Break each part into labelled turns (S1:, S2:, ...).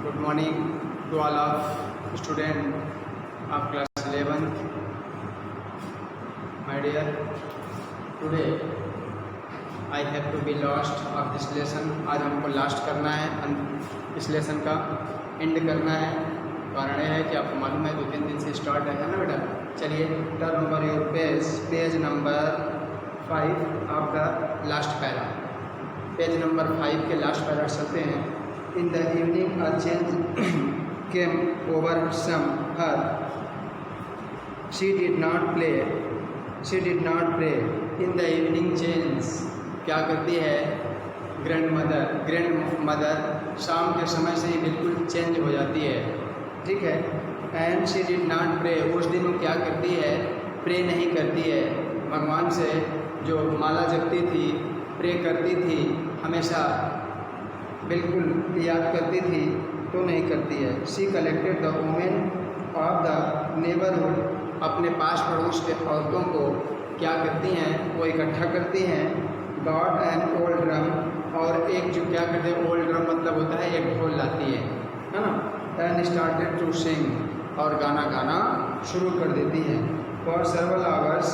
S1: Good morning to all of students of class 11th. My dear, today I have to be last of this lesson. आज हमको last करना है, इस lesson का and करना है। कारण यह है कि आपको मालूम है 2-3 दिन से स्टार्ट है ना बेटा। चलिए, turn over your page number 5 of the last para. Page number 5 के लास्ट पैरा चलते हैं। In the evening a change came over her. She did not pray. In the evening change क्या करती है ग्रैंड मदर शाम के समय से ही बिल्कुल चेंज हो जाती है, ठीक है। And she did not pray, उस दिन वो क्या करती है, प्रे नहीं करती है। भगवान से जो माला जपती थी, प्रे करती थी, हमेशा बिल्कुल याद करती थी, तो नहीं करती है। She collected the women of the neighbourhood, अपने पास पड़ोस के औरतों को क्या करती हैं, वो इकट्ठा करती हैं। गॉट एन ओल्ड ड्रम, और एक जो क्या कहते हैं ओल्ड ड्रम मतलब होता है एक ढोल लाती है ना। एंड स्टार्टेड टू सिंग, और गाना शुरू कर देती है। फॉर सेवरल आवर्स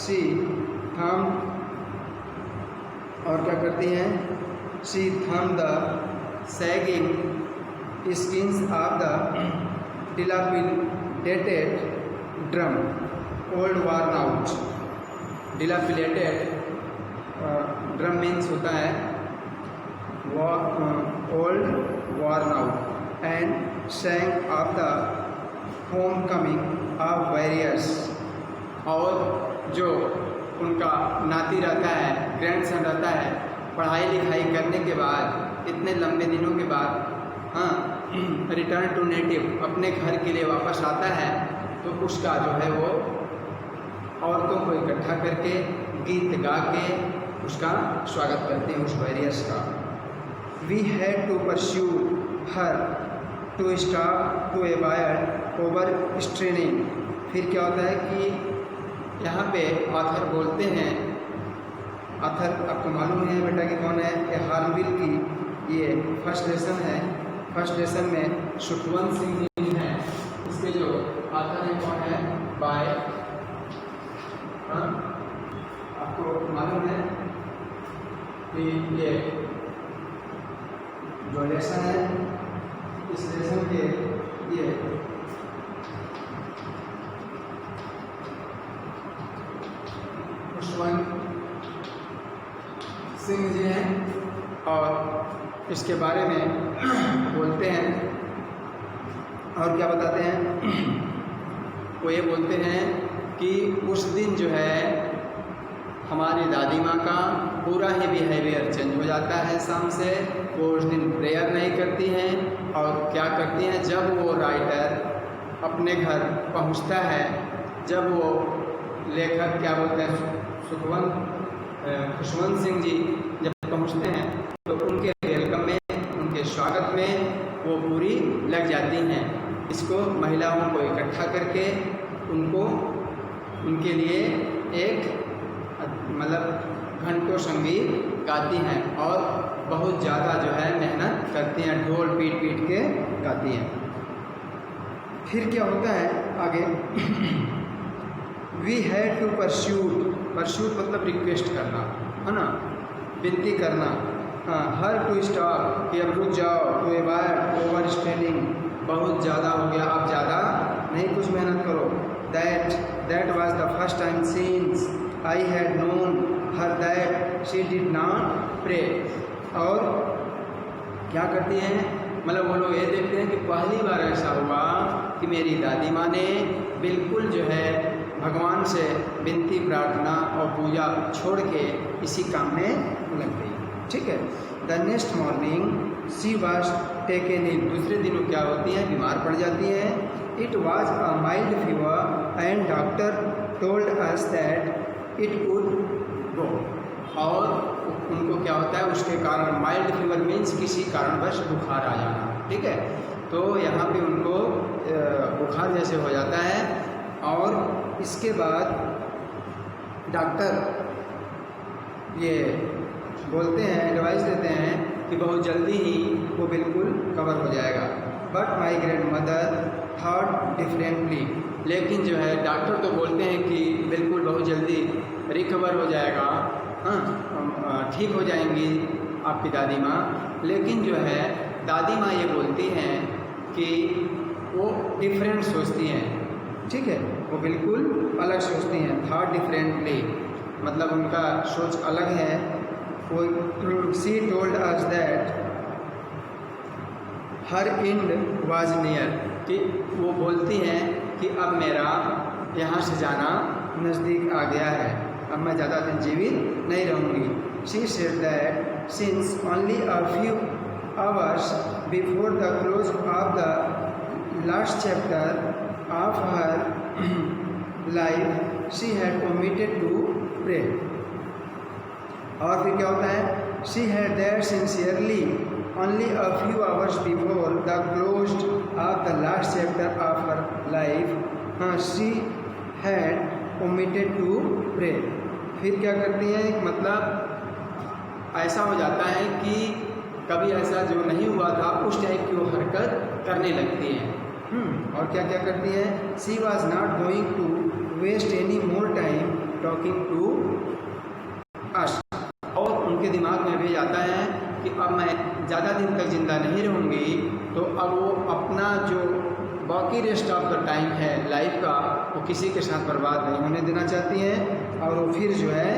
S1: शी थम, और क्या करती हैं, शी थम the sagging skins of the dilapidated drum, old worn out। dilapidated drum means होता है old worn out। And sang of the home coming of various, और जो उनका नाती रहता है, ग्रैंडसन रहता है, पढ़ाई लिखाई करने के बाद इतने लंबे दिनों के बाद रिटर्न टू नेटिव, अपने घर के लिए वापस आता है, तो उसका जो है वो औरतों को इकट्ठा करके गीत गा के उसका स्वागत करते हैं, उस वेरियस का। We had to pursue her to stop to avoid over straining. फिर क्या होता है कि यहाँ पे ऑथर बोलते हैं, ऑथर आपको मालूम है बेटा कि कौन है, ये हार्नबिल की ये फर्स्ट लेसन है। फर्स्ट लेसन में सुखवंत सिंह जी हैं, इसके जो ऑथर है कौन है, बाय, आपको मालूम है कि ये जो लेसन है, इस लेसन के ये खुशवंत सिंह जी हैं, और इसके बारे में बोलते हैं। और क्या बताते हैं, वो ये बोलते हैं कि उस दिन जो है हमारी दादी माँ का पूरा ही बिहेवियर चेंज हो जाता है शाम से। वो उस दिन प्रेयर नहीं करती हैं, और क्या करती हैं, जब वो राइटर अपने घर पहुँचता है, जब वो लेखक क्या बोलते हैं खुशवंत सिंह जी जब पहुंचते हैं, तो उनके वेलकम में, उनके स्वागत में वो पूरी लग जाती हैं। इसको महिलाओं को इकट्ठा करके उनको उनके लिए एक मतलब घंटों संगीत गाती हैं, और बहुत ज़्यादा जो है मेहनत करती हैं, ढोल पीट के गाती हैं। फिर क्या होता है आगे, वी हैड टू परस्यूट मतलब रिक्वेस्ट करना है ना, विनती करना। हर टू स्टॉप, कि अब रुक जाओ, टू अवॉइड ओवर स्ट्रेनिंग, बहुत ज़्यादा हो गया, आप ज़्यादा नहीं, कुछ मेहनत करो। That was the first time since I had known her that she did not pray. और क्या करती हैं, मतलब वो लोग ये देखते हैं कि पहली बार ऐसा हुआ कि मेरी दादी माँ ने बिल्कुल जो है भगवान से विनती प्रार्थना और पूजा छोड़ के इसी काम में लग गई, ठीक है। The next morning she was taken in, दूसरे दिन वो क्या होती हैं, बीमार पड़ जाती हैं। It was a mild fever and doctor told us that it would go, और उनको क्या होता है, उसके कारण माइल्ड फीवर मीन्स किसी कारणवश बुखार आ जाना, ठीक है। तो यहाँ पे उनको बुखार जैसे हो जाता है, और इसके बाद डॉक्टर ये बोलते हैं, एडवाइस देते हैं कि बहुत जल्दी ही वो बिल्कुल कवर हो जाएगा। But my grand mother thought differently. लेकिन जो है डॉक्टर तो बोलते हैं कि बिल्कुल बहुत जल्दी रिकवर हो जाएगा, हाँ ठीक हो जाएंगी आपकी दादी माँ। लेकिन जो है दादी माँ ये बोलती हैं कि वो डिफरेंट सोचती हैं, ठीक है, वो बिल्कुल अलग सोचती हैं, थॉट डिफरेंटली मतलब उनका सोच अलग है। वो सी told us that her and was near, कि वो बोलती हैं कि अब मेरा यहाँ से जाना नज़दीक आ गया है, अब मैं ज़्यादा दिन जीवित नहीं रहूँगी। She said that since only a few hours before the close of the last chapter of her life she had omitted to pray. और फिर क्या होता है, she had there sincerely only a few hours before the close of the last chapter of her life she had omitted to pray। फिर क्या करती हैं, मतलब ऐसा हो जाता है कि कभी ऐसा जो नहीं हुआ था उस टाइप की वो हरकत करने लगती हैं। और क्या क्या करती है, she was not going to waste any more time talking to us. और उनके दिमाग में भी आता है कि अब मैं ज़्यादा दिन तक ज़िंदा नहीं रहूँगी, तो अब वो अपना जो बाकी रेस्ट ऑफ द टाइम है लाइफ का वो किसी के साथ बर्बाद नहीं होने देना चाहती हैं। और वो फिर जो है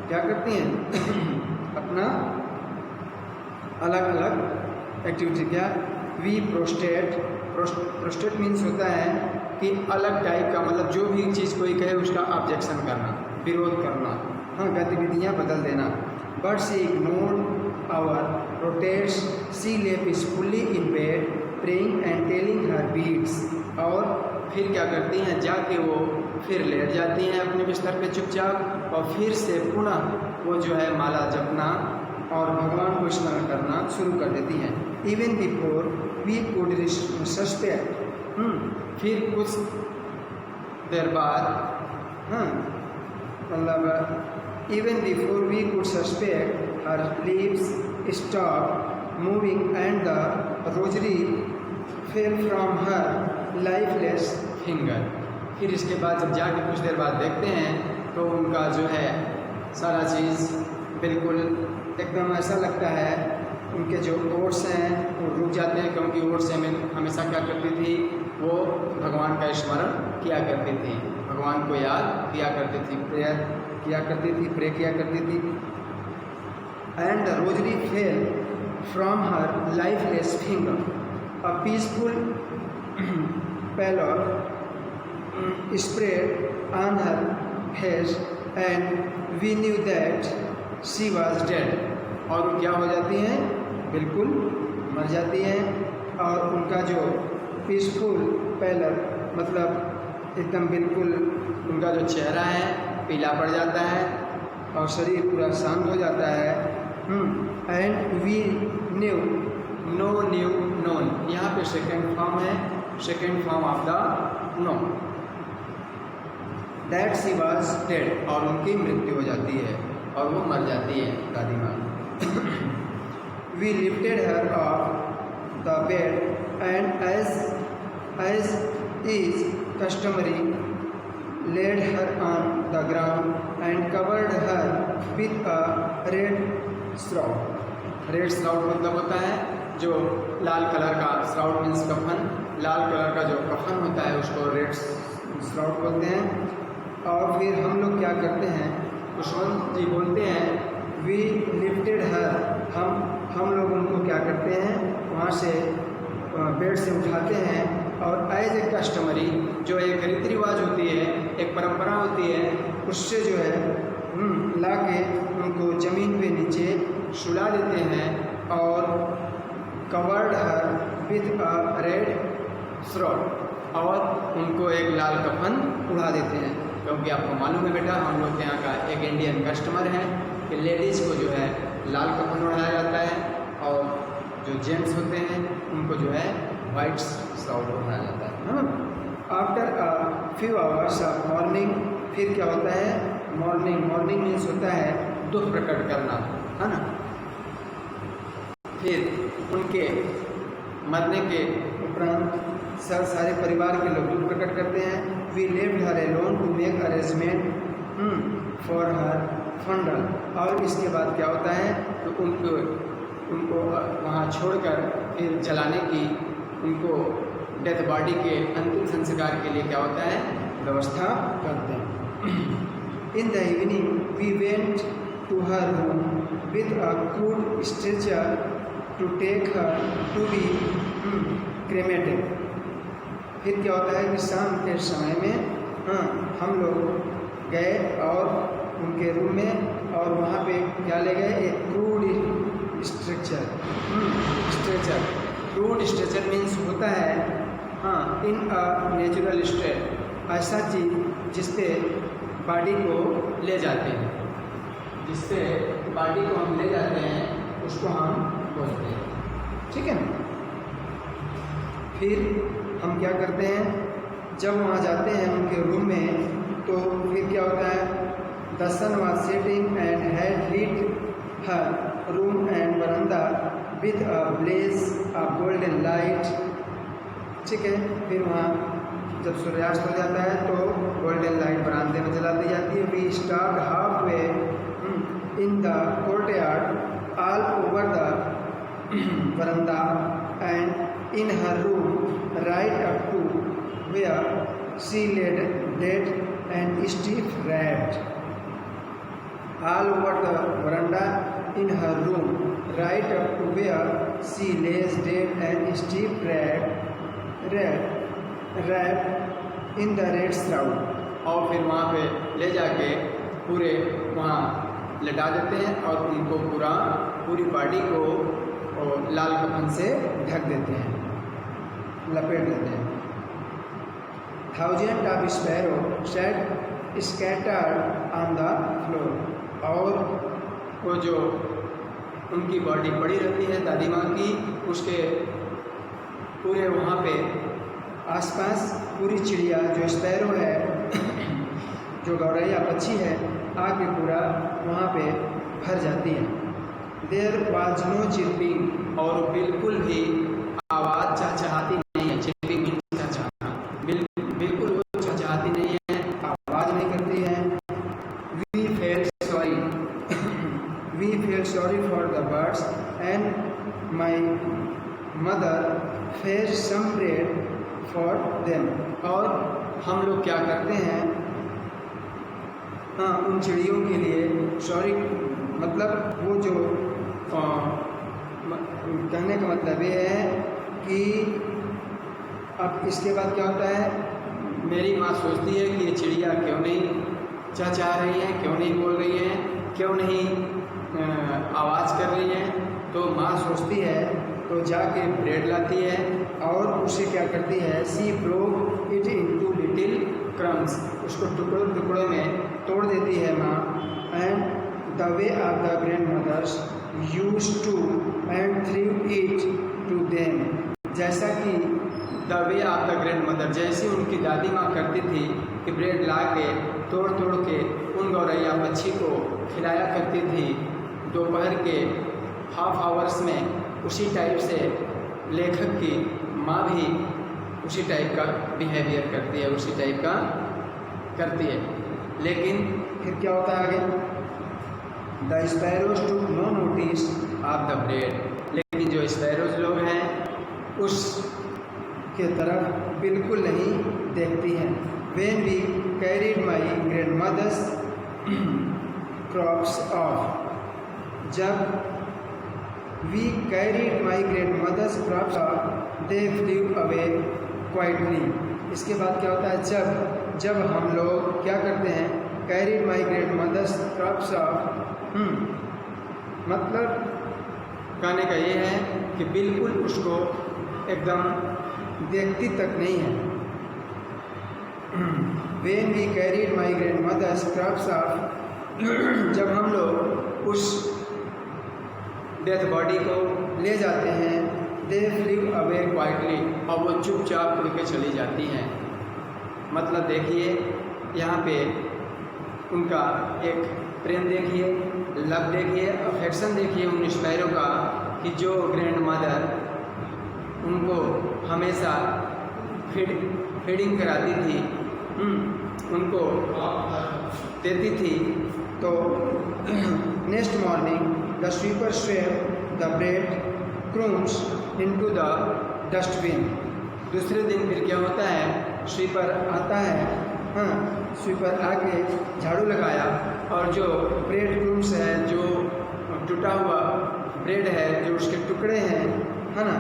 S1: क्या करती हैं अपना अलग अलग एक्टिविटी, क्या वी प्रोस्टेट मीन्स होता है कि अलग टाइप का, मतलब जो भी चीज़ कोई कहे उसका ऑब्जेक्शन करना, विरोध करना, हाँ गतिविधियाँ बदल देना। But she ignored our protests, she lay peacefully in bed praying and telling her beads। और फिर क्या करती हैं, जाके वो फिर लेट जाती हैं अपने बिस्तर पे चुपचाप, और फिर से पुनः वो जो है माला जपना और भगवान को स्मरण करना शुरू कर देती हैं। Even before we could suspect, फिर कुछ देर बाद, हाँ मतलब even before we could suspect her lips stopped moving and the rosary fell from her lifeless finger। फिर इसके बाद जब जाके कुछ देर बाद देखते हैं तो उनका जो है सारा चीज़ बिल्कुल एकदम ऐसा लगता है, उनके जो ओट्स हैं वो रुक जाते हैं, क्योंकि ओट्स में हमेशा क्या करती थी, वो भगवान का स्मरण किया करती थी, भगवान को याद किया करती थी, प्रेयर किया करती थी, प्रे किया करती थी। And the rosary fell from her lifeless finger. A peaceful pallor spread on her face, and we knew that she was dead। और वो क्या हो जाती हैं, बिल्कुल मर जाती हैं। और उनका जो पीसफुल पैलर मतलब एकदम बिल्कुल उनका जो चेहरा है पीला पड़ जाता है और शरीर पूरा शांत हो जाता है। And we knew know knew known, यहाँ पे सेकेंड फॉर्म है, second form of the know, that she was dead, और उनकी मृत्यु हो जाती है और वो मर जाती है दादी माँ। We lifted her off the bed and as is customary laid her on the ground and covered her with a red shroud। Red shroud मतलब होता है जो लाल कलर का, श्राउड मीन्स कफन, लाल कलर का जो कफन होता है उसको रेड श्राउड बोलते हैं। और फिर हम लोग क्या करते हैं, कुशवंत जी बोलते हैं वी लिफ्टेड हर, हम लोग उनको क्या करते हैं, वहाँ से बेड से उठाते हैं और एज ए कस्टमरी, जो एक रीति रिवाज होती है, एक परंपरा होती है, उससे जो है ला के उनको ज़मीन पे नीचे सुला देते हैं और covered her with a red shroud, और उनको एक लाल कफन उड़ा देते हैं। क्योंकि आपको मालूम है बेटा, हम लोग के यहाँ का एक इंडियन कस्टमर है कि लेडीज़ को जो है लाल कफन उड़ाया जाता है और जो जेंट्स होते हैं उनको जो है वाइट श्राउड उड़ाया जाता है। After a few hours of morning, फिर क्या होता है, मॉर्निंग मीन्स होता है दुख प्रकट करना, है ना। फिर उनके मरने के उपरांत सारे परिवार के लोग दुख प्रकट करते हैं। We left her alone to make arrangement for her funeral. और इसके बाद क्या होता है तो उनको वहाँ छोड़कर फिर जलाने की, उनको डेथ बॉडी के अंतिम संस्कार के लिए क्या होता है व्यवस्था करते हैं। In the evening we went to her room with a crude stretcher to take her to be cremated. फिर क्या होता है कि शाम के समय में हम लोग गए और उनके रूम में, और वहाँ पे क्या ले गए एक crude structure. Crude structure means होता है इन अ नेचुरल स्टेट, ऐसा चीज़ जिसपे बॉडी को ले जाते हैं, जिसपे बॉडी को हम ले जाते हैं उसको हम बोलते हैं, ठीक है ना। फिर हम क्या करते हैं जब वहाँ जाते हैं उनके रूम में, तो फिर क्या होता है the sun was setting and had lit her room and verandah with a blaze of golden light, ठीक है। फिर वहाँ जब सूर्यास्त हो जाता है तो गोल्डन लाइट बरामदे में जला दी जाती है। We stop halfway in the courtyard all over the verandah and in her room right up to where she laid dead and stiff wrapped. All over the verandah in her room right up to where she lays dead and stiff wrapped in the red shroud. और फिर वहाँ पे ले जाके पूरे वहाँ लटा देते हैं और उनको पूरी बॉडी को लाल कफन से ढक देते हैं, लपेट देते हैं। Thousand of sparrow sat scattered on the floor. और वो जो उनकी बॉडी पड़ी रहती है दादी माँ की, उसके पूरे वहाँ पे आसपास पूरी चिड़िया जो स्पैरो है जो गौरैया पक्षी है आके पूरा वहाँ पे भर जाती है। देयर वाज नो चिरपिंग, और बिल्कुल भी आवाज़ चहचहाती नहीं है। चिरपिंग चहचहाना, बिल्कुल वो चहचहाती नहीं है, आवाज़ नहीं करती है। We felt sorry for the birds and my mother fair some bread for them. और हम लोग क्या करते हैं उन चिड़ियों के लिए सॉरी, मतलब वो जो कहने का मतलब ये है कि अब इसके बाद क्या होता है, मेरी माँ सोचती है कि ये चिड़िया क्यों नहीं चहचहा रही है, क्यों नहीं बोल रही है, क्यों नहीं आवाज़ कर रही है। तो माँ सोचती है तो जाके ब्रेड लाती है और उसे क्या करती है she broke it into little crumbs, उसको टुकड़ों टुकड़ों में तोड़ देती है माँ। And the way of the grandmothers use to and threw it to them, जैसा कि the way of the grandmother, जैसे उनकी दादी माँ करती थी कि ब्रेड ला के तोड़ तोड़ के उन गौरैया पक्षी को खिलाया करती थी दोपहर के हाफ आवर्स में। उसी टाइप से लेखक की माँ भी उसी टाइप का बिहेवियर करती है, उसी टाइप का करती है। लेकिन फिर क्या होता है आगे, the sparrows took no notice of the bread, लेकिन जो स्पैरोज लोग हैं उस के तरफ बिल्कुल नहीं देखती हैं। When we carried my grandmother's crops off, जब we carried my grandmother's crops off they flew away quietly. इसके बाद क्या होता है, जब हम लोग क्या करते हैं carried my grandmother's crops off, मतलब कहने का ये है कि बिल्कुल उसको एकदम देखती तक नहीं है। When we carried my grandmother's crops off, जब हम लोग उस डेथ बॉडी को ले जाते हैं, they flew away quietly, और वो चुपचाप उड़ के चली जाती हैं। मतलब देखिए यहाँ पे उनका एक प्रेम देखिए, लव देखिए, अफेक्शन देखिए उन स्पैरो का, कि जो ग्रैंड मदर उनको हमेशा फीडिंग कराती थी, उनको देती थी। तो next morning the sweeper swept the bread crumbs into the dustbin. दूसरे दिन फिर क्या होता है, स्वीपर आता है, स्वीपर आके झाड़ू लगाया और जो ब्रेड क्रूम्स है, जो टूटा हुआ ब्रेड है, जो उसके टुकड़े हैं, है ना,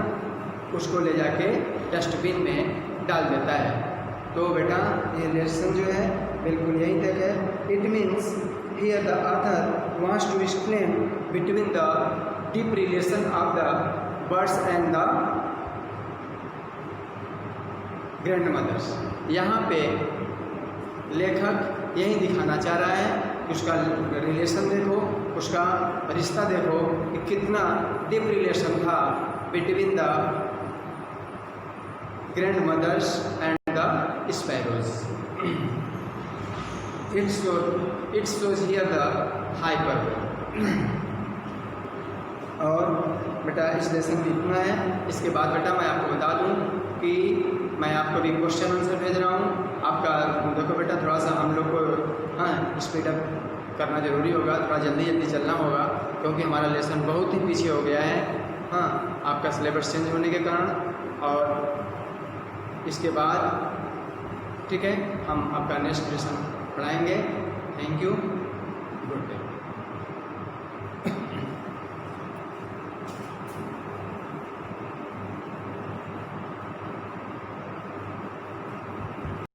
S1: उसको ले जाके डस्टबिन में डाल देता है। तो बेटा ये लेसन जो है बिल्कुल यहीं तक है। It means here the author wants to explain between the deep relation of the birds and the grandmothers. यहाँ पे लेखक यही दिखाना चाह रहा है कि उसका रिलेशन देखो, उसका रिश्ता देखो कि कितना डीप रिलेशन था between the grand mothers and the sparrows. It shows here the hyper. और बेटा इस लेसन में इतना है। इसके बाद बेटा मैं आपको बता दूं कि मैं आपको भी क्वेश्चन आंसर भेज रहा हूँ। आपका देखो बेटा थोड़ा सा हम लोग को स्पीड अप करना ज़रूरी होगा, थोड़ा जल्दी जल्दी चलना होगा क्योंकि हमारा लेसन बहुत ही पीछे हो गया है, आपका सिलेबस चेंज होने के कारण। और इसके बाद ठीक है हम आपका नेक्स्ट लेसन पढ़ाएंगे। Thank you, good day.